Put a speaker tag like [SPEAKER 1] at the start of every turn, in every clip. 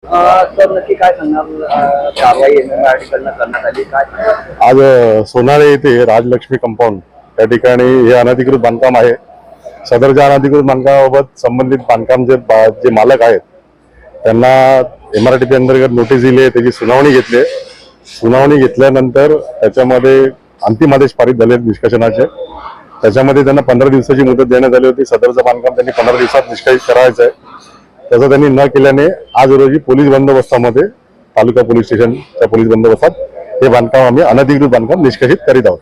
[SPEAKER 1] तर नक्की काय सांगणार कारवाई MMRDA करण्यात आली काय सांगणार?
[SPEAKER 2] आज सोनाळे येथे राजलक्ष्मी कंपाऊंड या ठिकाणी हे अनधिकृत बांधकाम आहे. सदरच्या अनधिकृत बांधकामाबाबत संबंधित बांधकाम जे मालक आहेत त्यांना MRDP अंतर्गत नोटीस दिली आहे. त्याची सुनावणी घेतली. सुनावणी घेतल्यानंतर त्याच्यामध्ये अंतिम आदेश पारित झाले निष्कर्षणाचे. त्याच्यामध्ये त्यांना 15 दिवसाची मुदत देण्यात आली होती. सदरचं बांधकाम त्यांनी 15 दिवसात निष्कासित करायचं आहे. तसं त्यांनी न केल्याने आज रोजी पोलीस बंदोबस्तामध्ये तालुका पोलीस स्टेशनच्या पोलीस बंदोबस्तात हे बांधकाम आम्ही अनधिकृत बांधकाम निष्कासित करीत आहोत.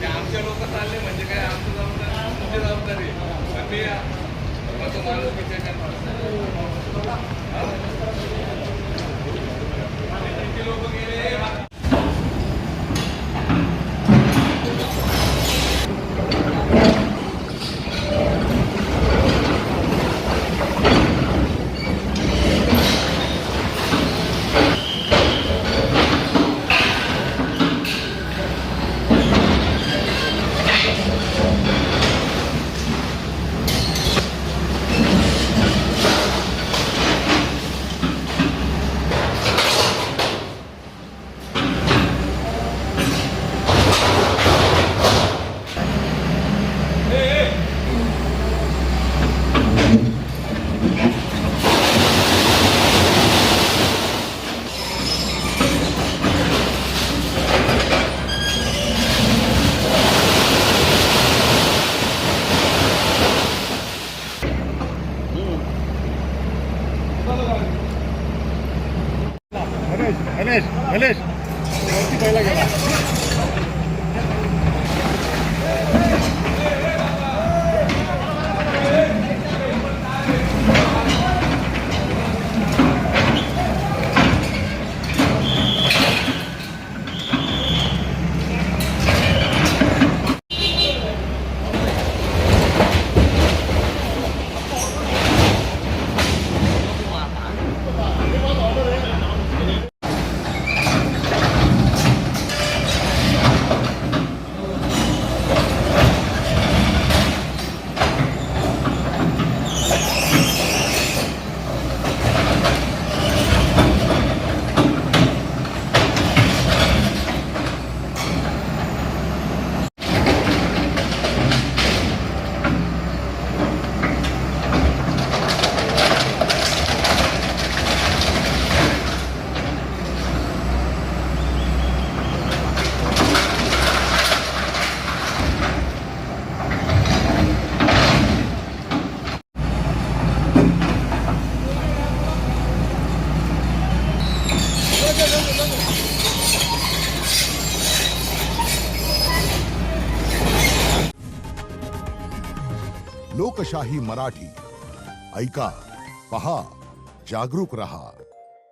[SPEAKER 3] आमच्या लोक चालले म्हणजे काय आमची जबाबदारी लोक गेले.
[SPEAKER 4] गणेश पहिला गेला.
[SPEAKER 5] लोकशाही मराठी ऐका, पहा, जागरूक रहा.